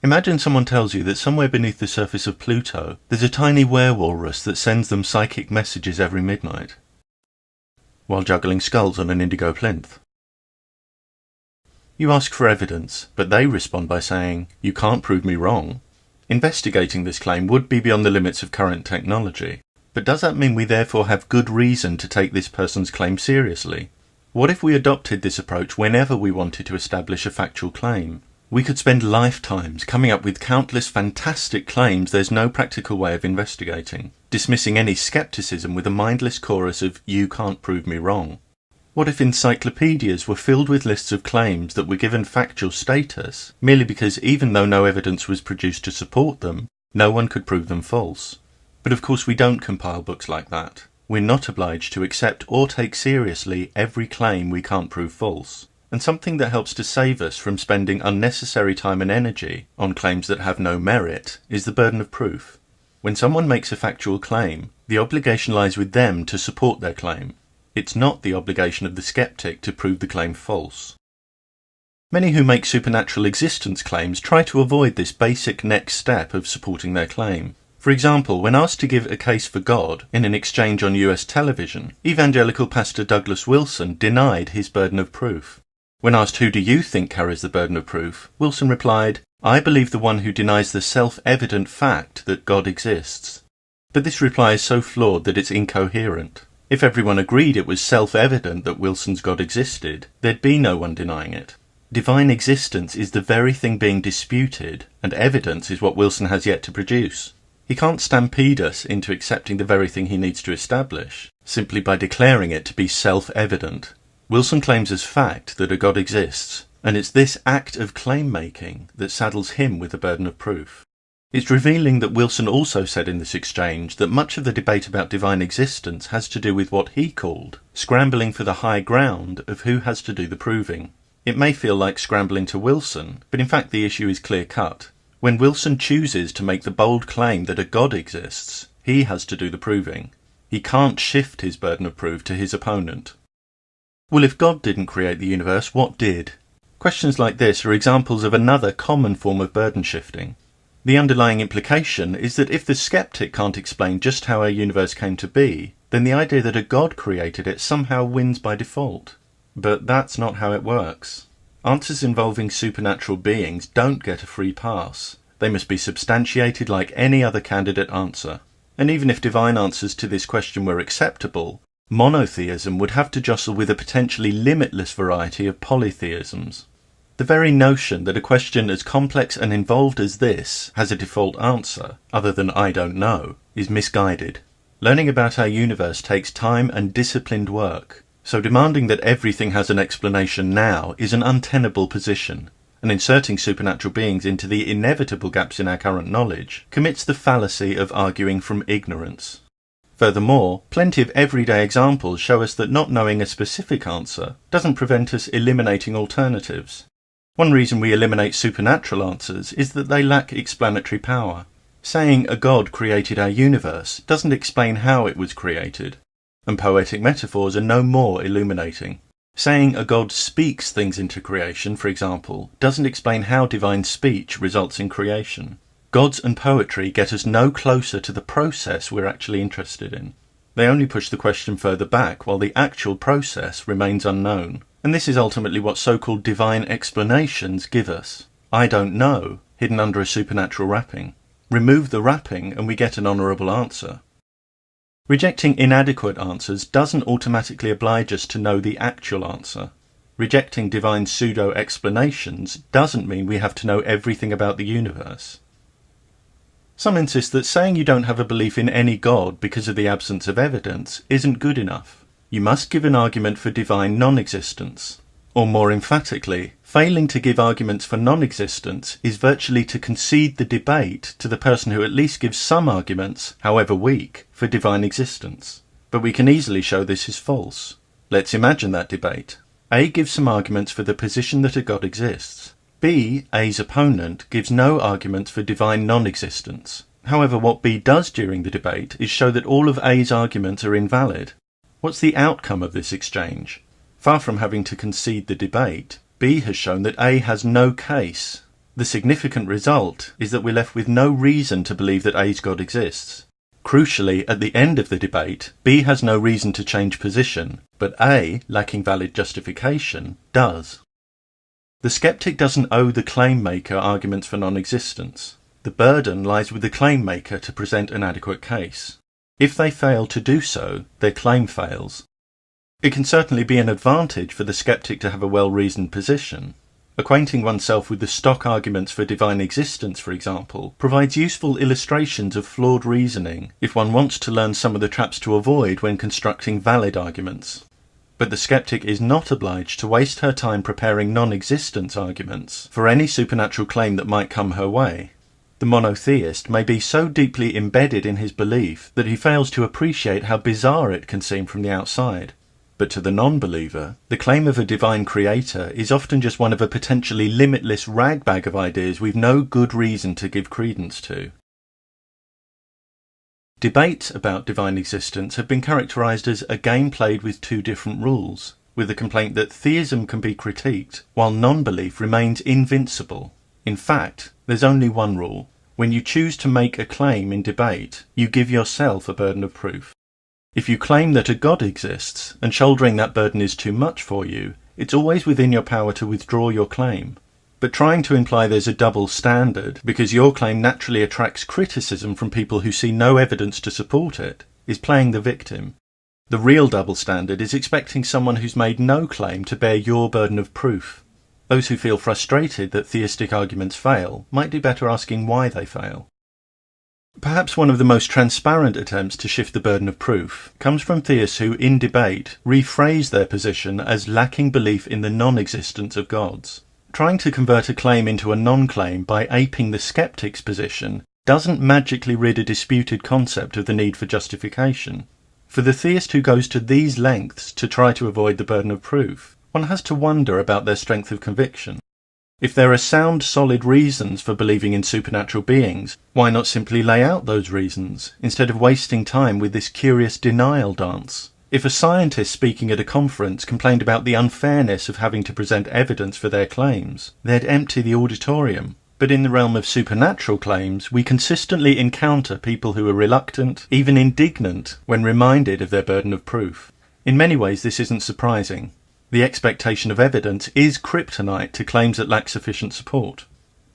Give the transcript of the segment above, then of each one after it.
Imagine someone tells you that somewhere beneath the surface of Pluto, there's a tiny werewolrus that sends them psychic messages every midnight, while juggling skulls on an indigo plinth. You ask for evidence, but they respond by saying, "You can't prove me wrong." Investigating this claim would be beyond the limits of current technology, but does that mean we therefore have good reason to take this person's claim seriously? What if we adopted this approach whenever we wanted to establish a factual claim? We could spend lifetimes coming up with countless fantastic claims there's no practical way of investigating, dismissing any skepticism with a mindless chorus of "you can't prove me wrong." What if encyclopedias were filled with lists of claims that were given factual status merely because, even though no evidence was produced to support them, no one could prove them false? But of course we don't compile books like that. We're not obliged to accept or take seriously every claim we can't prove false. And something that helps to save us from spending unnecessary time and energy on claims that have no merit is the burden of proof. When someone makes a factual claim, the obligation lies with them to support their claim. It's not the obligation of the skeptic to prove the claim false. Many who make supernatural existence claims try to avoid this basic next step of supporting their claim. For example, when asked to give a case for God in an exchange on US television, evangelical pastor Douglas Wilson denied his burden of proof. When asked who do you think carries the burden of proof, Wilson replied, "I believe the one who denies the self-evident fact that God exists." But this reply is so flawed that it's incoherent. If everyone agreed it was self-evident that Wilson's God existed, there'd be no one denying it. Divine existence is the very thing being disputed, and evidence is what Wilson has yet to produce. He can't stampede us into accepting the very thing he needs to establish, simply by declaring it to be self-evident. Wilson claims as fact that a God exists, and it's this act of claim-making that saddles him with the burden of proof. It's revealing that Wilson also said in this exchange that much of the debate about divine existence has to do with what he called scrambling for the high ground of who has to do the proving. It may feel like scrambling to Wilson, but in fact the issue is clear-cut. When Wilson chooses to make the bold claim that a God exists, he has to do the proving. He can't shift his burden of proof to his opponent. Well, if God didn't create the universe, what did? Questions like this are examples of another common form of burden shifting. The underlying implication is that if the skeptic can't explain just how our universe came to be, then the idea that a God created it somehow wins by default. But that's not how it works. Answers involving supernatural beings don't get a free pass. They must be substantiated like any other candidate answer. And even if divine answers to this question were acceptable, monotheism would have to jostle with a potentially limitless variety of polytheisms. The very notion that a question as complex and involved as this has a default answer, other than "I don't know," is misguided. Learning about our universe takes time and disciplined work, so demanding that everything has an explanation now is an untenable position, and inserting supernatural beings into the inevitable gaps in our current knowledge commits the fallacy of arguing from ignorance. Furthermore, plenty of everyday examples show us that not knowing a specific answer doesn't prevent us eliminating alternatives. One reason we eliminate supernatural answers is that they lack explanatory power. Saying a God created our universe doesn't explain how it was created, and poetic metaphors are no more illuminating. Saying a God speaks things into creation, for example, doesn't explain how divine speech results in creation. Gods and poetry get us no closer to the process we're actually interested in. They only push the question further back while the actual process remains unknown. And this is ultimately what so-called divine explanations give us. I don't know, hidden under a supernatural wrapping. Remove the wrapping and we get an honourable answer. Rejecting inadequate answers doesn't automatically oblige us to know the actual answer. Rejecting divine pseudo-explanations doesn't mean we have to know everything about the universe. Some insist that saying you don't have a belief in any God because of the absence of evidence isn't good enough. You must give an argument for divine non-existence. Or more emphatically, failing to give arguments for non-existence is virtually to concede the debate to the person who at least gives some arguments, however weak, for divine existence. But we can easily show this is false. Let's imagine that debate. A gives some arguments for the position that a God exists. B, A's opponent, gives no arguments for divine non-existence. However, what B does during the debate is show that all of A's arguments are invalid. What's the outcome of this exchange? Far from having to concede the debate, B has shown that A has no case. The significant result is that we're left with no reason to believe that A's God exists. Crucially, at the end of the debate, B has no reason to change position, but A, lacking valid justification, does. The skeptic doesn't owe the claim maker arguments for non-existence. The burden lies with the claim maker to present an adequate case. If they fail to do so, their claim fails. It can certainly be an advantage for the skeptic to have a well-reasoned position. Acquainting oneself with the stock arguments for divine existence, for example, provides useful illustrations of flawed reasoning if one wants to learn some of the traps to avoid when constructing valid arguments. But the skeptic is not obliged to waste her time preparing non-existence arguments for any supernatural claim that might come her way. The monotheist may be so deeply embedded in his belief that he fails to appreciate how bizarre it can seem from the outside. But to the non-believer, the claim of a divine creator is often just one of a potentially limitless ragbag of ideas we've no good reason to give credence to. Debates about divine existence have been characterized as a game played with two different rules, with the complaint that theism can be critiqued while non-belief remains invincible. In fact, there's only one rule. When you choose to make a claim in debate, you give yourself a burden of proof. If you claim that a God exists, and shouldering that burden is too much for you, it's always within your power to withdraw your claim. But trying to imply there's a double standard, because your claim naturally attracts criticism from people who see no evidence to support it, is playing the victim. The real double standard is expecting someone who's made no claim to bear your burden of proof. Those who feel frustrated that theistic arguments fail might do better asking why they fail. Perhaps one of the most transparent attempts to shift the burden of proof comes from theists who, in debate, rephrase their position as lacking belief in the non-existence of gods. Trying to convert a claim into a non-claim by aping the skeptic's position doesn't magically rid a disputed concept of the need for justification. For the theist who goes to these lengths to try to avoid the burden of proof, one has to wonder about their strength of conviction. If there are sound, solid reasons for believing in supernatural beings, why not simply lay out those reasons, instead of wasting time with this curious denial dance? If a scientist speaking at a conference complained about the unfairness of having to present evidence for their claims, they'd empty the auditorium. But in the realm of supernatural claims, we consistently encounter people who are reluctant, even indignant, when reminded of their burden of proof. In many ways, this isn't surprising. The expectation of evidence is kryptonite to claims that lack sufficient support.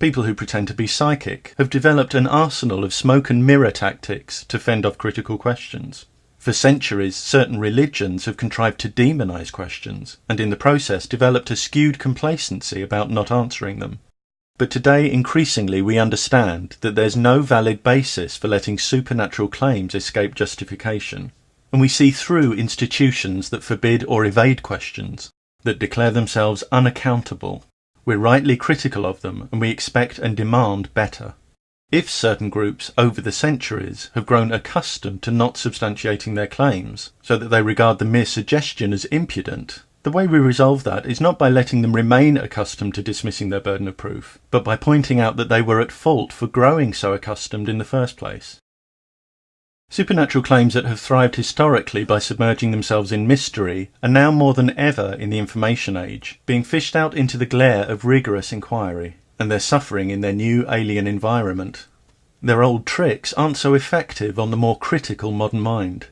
People who pretend to be psychic have developed an arsenal of smoke and mirror tactics to fend off critical questions. For centuries, certain religions have contrived to demonize questions, and in the process developed a skewed complacency about not answering them. But today, increasingly, we understand that there's no valid basis for letting supernatural claims escape justification. And we see through institutions that forbid or evade questions, that declare themselves unaccountable. We're rightly critical of them, and we expect and demand better. If certain groups over the centuries have grown accustomed to not substantiating their claims, so that they regard the mere suggestion as impudent, the way we resolve that is not by letting them remain accustomed to dismissing their burden of proof, but by pointing out that they were at fault for growing so accustomed in the first place. Supernatural claims that have thrived historically by submerging themselves in mystery are now more than ever in the information age, being fished out into the glare of rigorous inquiry, and they're suffering in their new alien environment. Their old tricks aren't so effective on the more critical modern mind.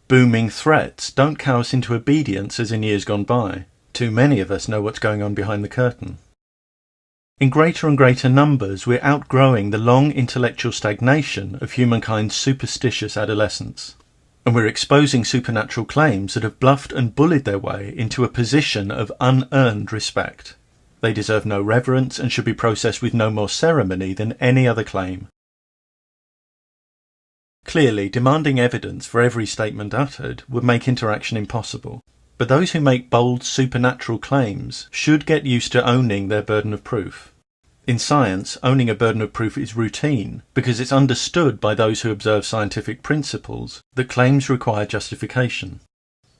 Booming threats don't cow us into obedience as in years gone by. Too many of us know what's going on behind the curtain. In greater and greater numbers, we're outgrowing the long intellectual stagnation of humankind's superstitious adolescence. And we're exposing supernatural claims that have bluffed and bullied their way into a position of unearned respect. They deserve no reverence and should be processed with no more ceremony than any other claim. Clearly, demanding evidence for every statement uttered would make interaction impossible. But those who make bold supernatural claims should get used to owning their burden of proof. In science, owning a burden of proof is routine because it's understood by those who observe scientific principles that claims require justification.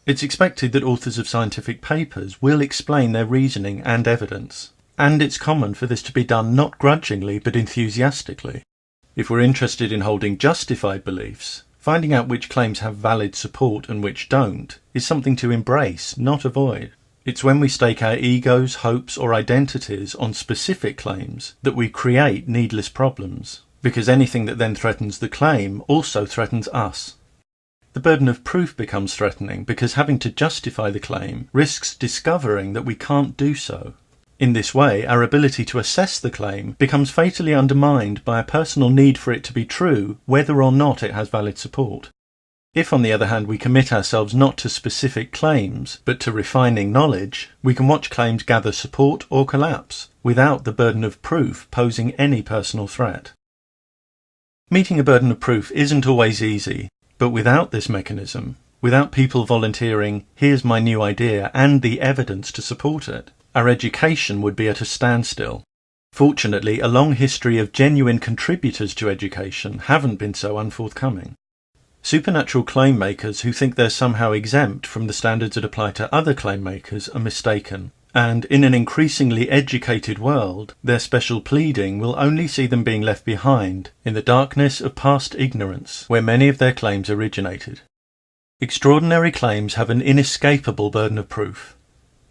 It's expected that authors of scientific papers will explain their reasoning and evidence, and it's common for this to be done not grudgingly but enthusiastically. If we're interested in holding justified beliefs, finding out which claims have valid support and which don't is something to embrace, not avoid. It's when we stake our egos, hopes, or identities on specific claims that we create needless problems, because anything that then threatens the claim also threatens us. The burden of proof becomes threatening because having to justify the claim risks discovering that we can't do so. In this way, our ability to assess the claim becomes fatally undermined by a personal need for it to be true, whether or not it has valid support. If, on the other hand, we commit ourselves not to specific claims, but to refining knowledge, we can watch claims gather support or collapse, without the burden of proof posing any personal threat. Meeting a burden of proof isn't always easy, but without this mechanism, without people volunteering, "Here's my new idea," and the evidence to support it, our education would be at a standstill. Fortunately, a long history of genuine contributors to education haven't been so unforthcoming. Supernatural claim makers who think they're somehow exempt from the standards that apply to other claim makers are mistaken, and in an increasingly educated world, their special pleading will only see them being left behind in the darkness of past ignorance where many of their claims originated. Extraordinary claims have an inescapable burden of proof.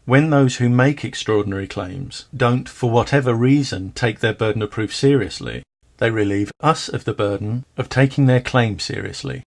When those who make extraordinary claims don't, for whatever reason, take their burden of proof seriously, they relieve us of the burden of taking their claim seriously.